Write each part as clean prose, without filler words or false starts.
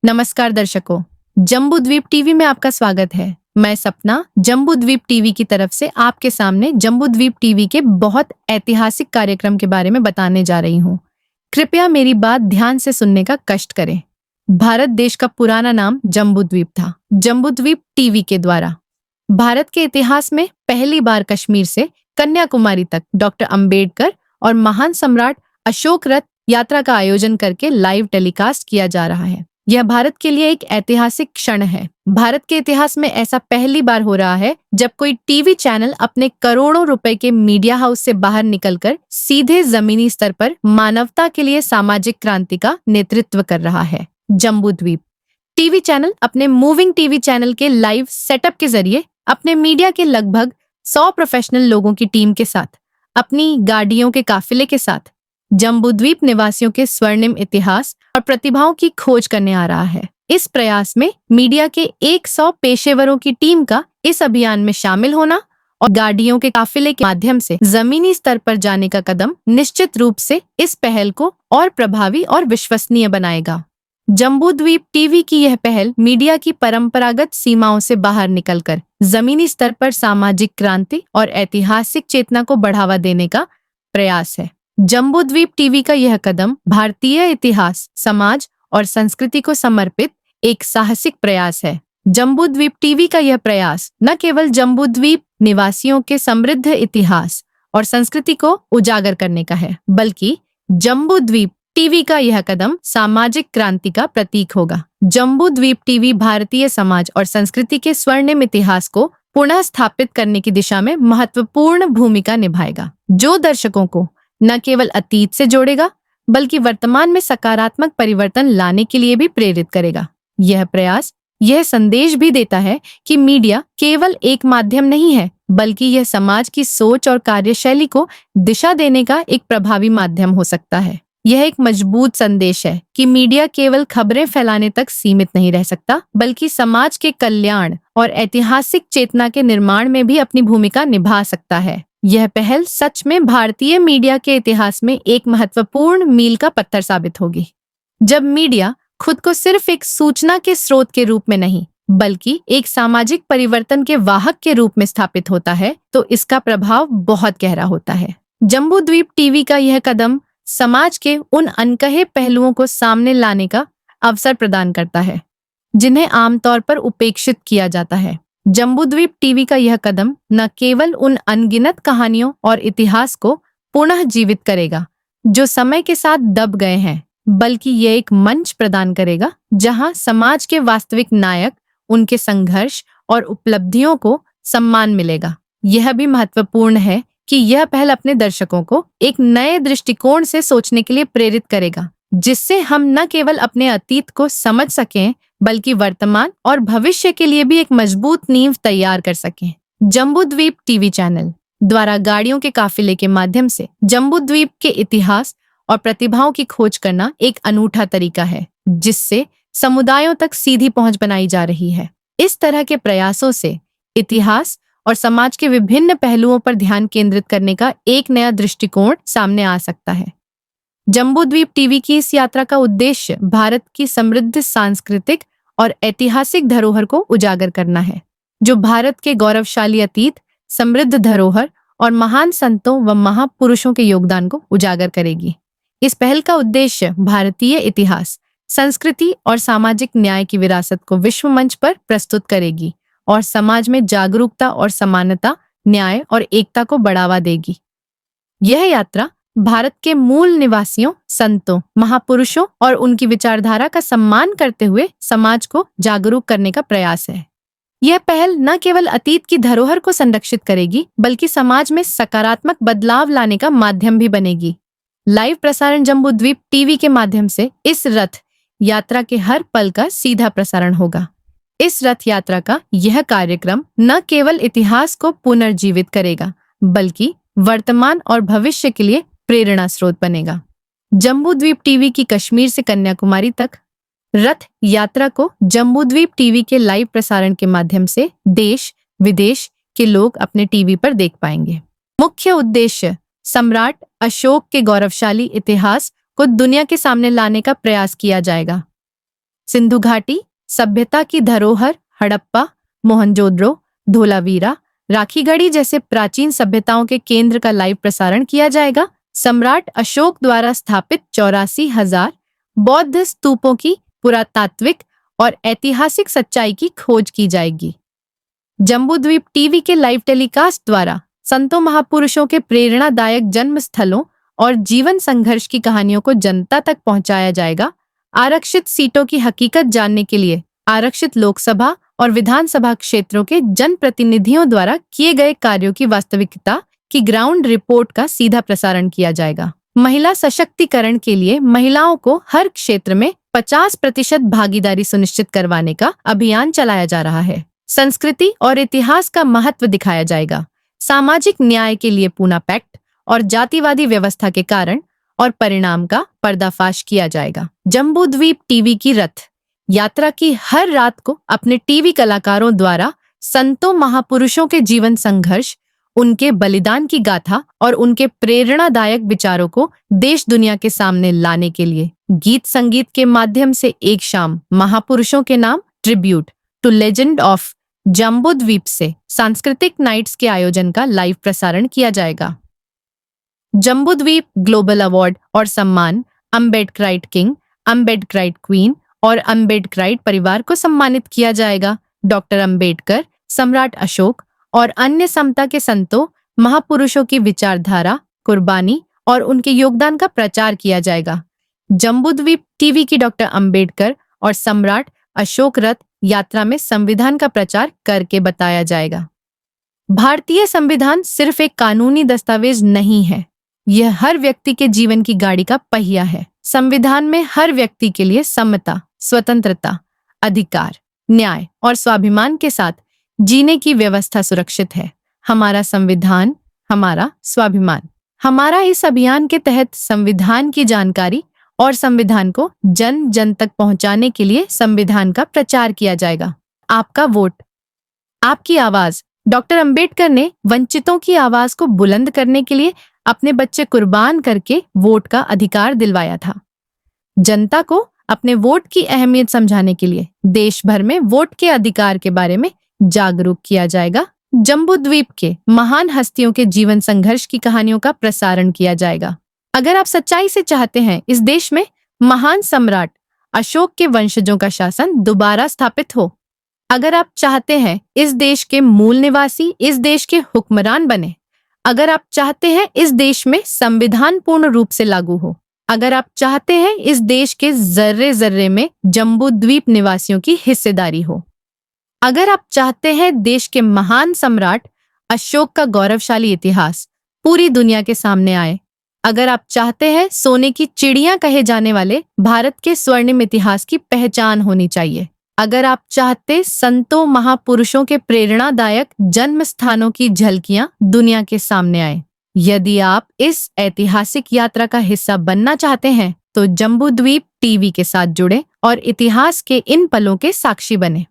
नमस्कार दर्शकों, जम्बूद्वीप टीवी में आपका स्वागत है। मैं सपना जम्बूद्वीप टीवी की तरफ से आपके सामने जम्बूद्वीप टीवी के बहुत ऐतिहासिक कार्यक्रम के बारे में बताने जा रही हूँ। कृपया मेरी बात ध्यान से सुनने का कष्ट करें। भारत देश का पुराना नाम जम्बूद्वीप था। जम्बूद्वीप टीवी के द्वारा भारत के इतिहास में पहली बार कश्मीर से कन्याकुमारी तक डॉक्टर अंबेडकर और महान सम्राट अशोक रथ यात्रा का आयोजन करके लाइव टेलीकास्ट किया जा रहा है। यह भारत के लिए एक ऐतिहासिक क्षण है। भारत के इतिहास में ऐसा पहली बार हो रहा है जब कोई टीवी चैनल अपने करोड़ों रुपए के मीडिया हाउस से बाहर निकलकर सीधे जमीनी स्तर पर मानवता के लिए सामाजिक क्रांति का नेतृत्व कर रहा है। जम्बूद्वीप टीवी चैनल अपने मूविंग टीवी चैनल के लाइव सेटअप के जरिए अपने मीडिया के लगभग 100 प्रोफेशनल लोगों की टीम के साथ, अपनी गाड़ियों के काफिले के साथ जम्बूद्वीप निवासियों के स्वर्णिम इतिहास और प्रतिभाओं की खोज करने आ रहा है। इस प्रयास में मीडिया के 100 पेशेवरों की टीम का इस अभियान में शामिल होना और गाड़ियों के काफिले के माध्यम से जमीनी स्तर पर जाने का कदम निश्चित रूप से इस पहल को और प्रभावी और विश्वसनीय बनाएगा। जम्बूद्वीप टीवी की यह पहल मीडिया की परंपरागत सीमाओं से बाहर निकलकर जमीनी स्तर पर सामाजिक क्रांति और ऐतिहासिक चेतना को बढ़ावा देने का प्रयास है। जम्बूद्वीप टीवी का यह कदम भारतीय इतिहास, समाज और संस्कृति को समर्पित एक साहसिक प्रयास है। जम्बूद्वीप टीवी का यह प्रयास न केवल जम्बूद्वीप निवासियों के समृद्ध इतिहास और संस्कृति को उजागर करने का है, बल्कि जम्बूद्वीप टीवी का यह कदम सामाजिक क्रांति का प्रतीक होगा। जम्बूद्वीप टीवी भारतीय समाज और संस्कृति के स्वर्णिम इतिहास को पुनः स्थापित करने की दिशा में महत्वपूर्ण भूमिका निभाएगा, जो दर्शकों को न केवल अतीत से जोड़ेगा बल्कि वर्तमान में सकारात्मक परिवर्तन लाने के लिए भी प्रेरित करेगा। यह प्रयास यह संदेश भी देता है कि मीडिया केवल एक माध्यम नहीं है, बल्कि यह समाज की सोच और कार्यशैली को दिशा देने का एक प्रभावी माध्यम हो सकता है। यह एक मजबूत संदेश है कि मीडिया केवल खबरें फैलाने तक सीमित नहीं रह सकता, बल्कि समाज के कल्याण और ऐतिहासिक चेतना के निर्माण में भी अपनी भूमिका निभा सकता है। यह पहल सच में भारतीय मीडिया के इतिहास में एक महत्वपूर्ण मील का पत्थर साबित होगी। जब मीडिया खुद को सिर्फ एक सूचना के स्रोत के रूप में नहीं, बल्कि एक सामाजिक परिवर्तन के वाहक के रूप में स्थापित होता है, तो इसका प्रभाव बहुत गहरा होता है। जम्बूद्वीप टीवी का यह कदम समाज के उन अनकहे पहलुओं को सामने लाने का अवसर प्रदान करता है, जिन्हें आमतौर पर उपेक्षित किया जाता है। जम्बूद्वीप टीवी का यह कदम न केवल उन अनगिनत कहानियों और इतिहास को पुनः जीवित करेगा जो समय के साथ दब गए हैं, बल्कि यह एक मंच प्रदान करेगा जहां समाज के वास्तविक नायक, उनके संघर्ष और उपलब्धियों को सम्मान मिलेगा। यह भी महत्वपूर्ण है कि यह पहल अपने दर्शकों को एक नए दृष्टिकोण से सोचने के लिए प्रेरित करेगा, जिससे हम न केवल अपने अतीत को समझ सकें बल्कि वर्तमान और भविष्य के लिए भी एक मजबूत नींव तैयार कर सकें। जम्बूद्वीप टीवी चैनल द्वारा गाड़ियों के काफिले के माध्यम से जम्बूद्वीप के इतिहास और प्रतिभाओं की खोज करना एक अनूठा तरीका है, जिससे समुदायों तक सीधी पहुंच बनाई जा रही है। इस तरह के प्रयासों से इतिहास और समाज के विभिन्न पहलुओं पर ध्यान केंद्रित करने का एक नया दृष्टिकोण सामने आ सकता है। जम्बूद्वीप टीवी की इस यात्रा का उद्देश्य भारत की समृद्ध सांस्कृतिक और ऐतिहासिक धरोहर को उजागर करना है, जो भारत के गौरवशाली अतीत, समृद्ध धरोहर और महान संतों व महापुरुषों के योगदान को उजागर करेगी। इस पहल का उद्देश्य भारतीय इतिहास, संस्कृति और सामाजिक न्याय की विरासत को विश्व मंच पर प्रस्तुत करेगी और समाज में जागरूकता और समानता, न्याय और एकता को बढ़ावा देगी। यह यात्रा भारत के मूल निवासियों, संतों, महापुरुषों और उनकी विचारधारा का सम्मान करते हुए समाज को जागरूक करने का प्रयास है। यह पहल न केवल अतीत की धरोहर को संरक्षित करेगी, बल्कि समाज में सकारात्मक बदलाव लाने का माध्यम भी बनेगी। लाइव प्रसारण जम्बूद्वीप टीवी के माध्यम से इस रथ यात्रा के हर पल का सीधा प्रसारण होगा। इस रथ यात्रा का यह कार्यक्रम न केवल इतिहास को पुनर्जीवित करेगा, बल्कि वर्तमान और भविष्य के लिए प्रेरणा स्रोत बनेगा। जम्बूद्वीप टीवी की कश्मीर से कन्याकुमारी तक रथ यात्रा को जम्बूद्वीप टीवी के लाइव प्रसारण के माध्यम से देश विदेश के लोग अपने टीवी पर देख पाएंगे। मुख्य उद्देश्य सम्राट अशोक के गौरवशाली इतिहास को दुनिया के सामने लाने का प्रयास किया जाएगा। सिंधु घाटी, सभ्यता की धरोहर हड़प्पा, मोहनजोदड़ो, धोलावीरा, राखीगढ़ी जैसे प्राचीन सभ्यताओं के केंद्र का लाइव प्रसारण किया जाएगा। सम्राट अशोक द्वारा स्थापित 84,000 बौद्ध स्तूपों की पुरातात्विक और ऐतिहासिक सच्चाई की खोज की जाएगी। जम्बूद्वीप टीवी के लाइव टेलीकास्ट द्वारा संतों महापुरुषों के प्रेरणादायक जन्म स्थलों और जीवन संघर्ष की कहानियों को जनता तक पहुंचाया जाएगा। आरक्षित सीटों की हकीकत जानने के लिए आरक्षित लोकसभा और विधानसभा क्षेत्रों के जनप्रतिनिधियों द्वारा किए गए कार्यों की वास्तविकता की ग्राउंड रिपोर्ट का सीधा प्रसारण किया जाएगा। महिला सशक्तिकरण के लिए महिलाओं को हर क्षेत्र में 50% भागीदारी सुनिश्चित करवाने का अभियान चलाया जा रहा है। संस्कृति और इतिहास का महत्व दिखाया जाएगा। सामाजिक न्याय के लिए पूना पैक्ट और जातिवादी व्यवस्था के कारण और परिणाम का पर्दाफाश किया जाएगा। जम्बूद्वीप टीवी की रथ यात्रा की हर रात को अपने टीवी कलाकारों द्वारा संतों महापुरुषों के जीवन संघर्ष, उनके बलिदान की गाथा और उनके प्रेरणादायक विचारों को देश दुनिया के सामने लाने के लिए गीत संगीत के माध्यम से एक शाम महापुरुषों के नाम tribute to legend of Jambudvipa से सांस्कृतिक नाइट्स के आयोजन का लाइव प्रसारण किया जाएगा। जम्बूद्वीप ग्लोबल अवार्ड और सम्मान अम्बेडकराइट किंग, अम्बेडकराइट क्वीन और अम्बेडकराइट परिवार को सम्मानित किया जाएगा। डॉक्टर अम्बेडकर, सम्राट अशोक और अन्य समता के संतों महापुरुषों की विचारधारा, कुर्बानी और उनके योगदान का प्रचार किया जाएगा। जम्बूद्वीप टीवी की डॉक्टर अम्बेडकर और सम्राट अशोक रथ यात्रा में संविधान का प्रचार करके बताया जाएगा। भारतीय संविधान सिर्फ एक कानूनी दस्तावेज नहीं है, यह हर व्यक्ति के जीवन की गाड़ी का पहिया है। संविधान में हर व्यक्ति के लिए समता, स्वतंत्रता, अधिकार, न्याय और स्वाभिमान के साथ जीने की व्यवस्था सुरक्षित है। हमारा संविधान, हमारा स्वाभिमान। हमारा इस अभियान के तहत संविधान की जानकारी और संविधान को जन जन तक पहुंचाने के लिए संविधान का प्रचार किया जाएगा। आपका वोट, आपकी आवाज। डॉक्टर अंबेडकर ने वंचितों की आवाज को बुलंद करने के लिए अपने बच्चे कुर्बान करके वोट का अधिकार दिलवाया था। जनता को अपने वोट की अहमियत समझाने के लिए देश भर में वोट के अधिकार के बारे में जागरूक किया जाएगा। जम्बूद्वीप के महान हस्तियों के जीवन संघर्ष की कहानियों का प्रसारण किया जाएगा। अगर आप सच्चाई से चाहते हैं इस देश में महान सम्राट अशोक के वंशजों का शासन दोबारा स्थापित हो, अगर आप चाहते हैं इस देश के मूल निवासी इस देश के हुक्मरान बने, अगर आप चाहते हैं इस देश में संविधान पूर्ण रूप से लागू हो, अगर आप चाहते हैं इस देश के जर्रे जर्रे में जम्बूद्वीप निवासियों की हिस्सेदारी हो, अगर आप चाहते हैं देश के महान सम्राट अशोक का गौरवशाली इतिहास पूरी दुनिया के सामने आए, अगर आप चाहते हैं सोने की चिड़िया कहे जाने वाले भारत के स्वर्णिम इतिहास की पहचान होनी चाहिए, अगर आप चाहते संतों महापुरुषों के प्रेरणादायक जन्म स्थानों की झलकियां दुनिया के सामने आए, यदि आप इस ऐतिहासिक यात्रा का हिस्सा बनना चाहते हैं तो जम्बूद्वीप टीवी के साथ जुड़े और इतिहास के इन पलों के साक्षी बने।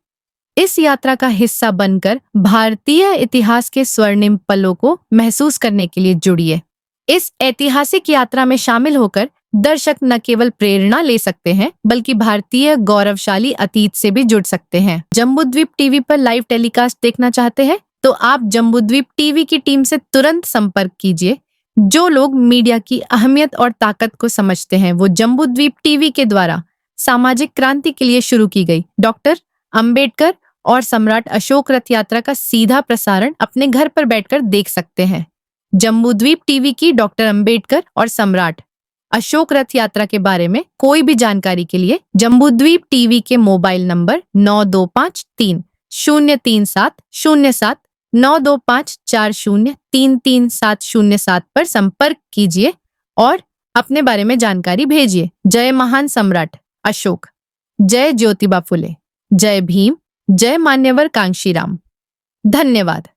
इस यात्रा का हिस्सा बनकर भारतीय इतिहास के स्वर्णिम पलों को महसूस करने के लिए जुड़िए। इस ऐतिहासिक यात्रा में शामिल होकर दर्शक न केवल प्रेरणा ले सकते हैं बल्कि भारतीय गौरवशाली अतीत से भी जुड़ सकते हैं। जम्बूद्वीप टीवी पर लाइव टेलीकास्ट देखना चाहते हैं तो आप जम्बूद्वीप टीवी की टीम से तुरंत संपर्क कीजिए। जो लोग मीडिया की अहमियत और ताकत को समझते हैं वो जम्बूद्वीप टीवी के द्वारा सामाजिक क्रांति के लिए शुरू की गई डॉक्टर अंबेडकर और सम्राट अशोक रथ यात्रा का सीधा प्रसारण अपने घर पर बैठकर देख सकते हैं। जम्बूद्वीप टीवी की डॉक्टर अंबेडकर और सम्राट अशोक रथ यात्रा के बारे में कोई भी जानकारी के लिए जम्बूद्वीप टीवी के मोबाइल नंबर 9253-03707 9254033707 पर संपर्क कीजिए और अपने बारे में जानकारी भेजिए। जय महान सम्राट अशोक, जय ज्योतिबा फुले, जय भीम, जय मान्यवर कांशीराम। धन्यवाद।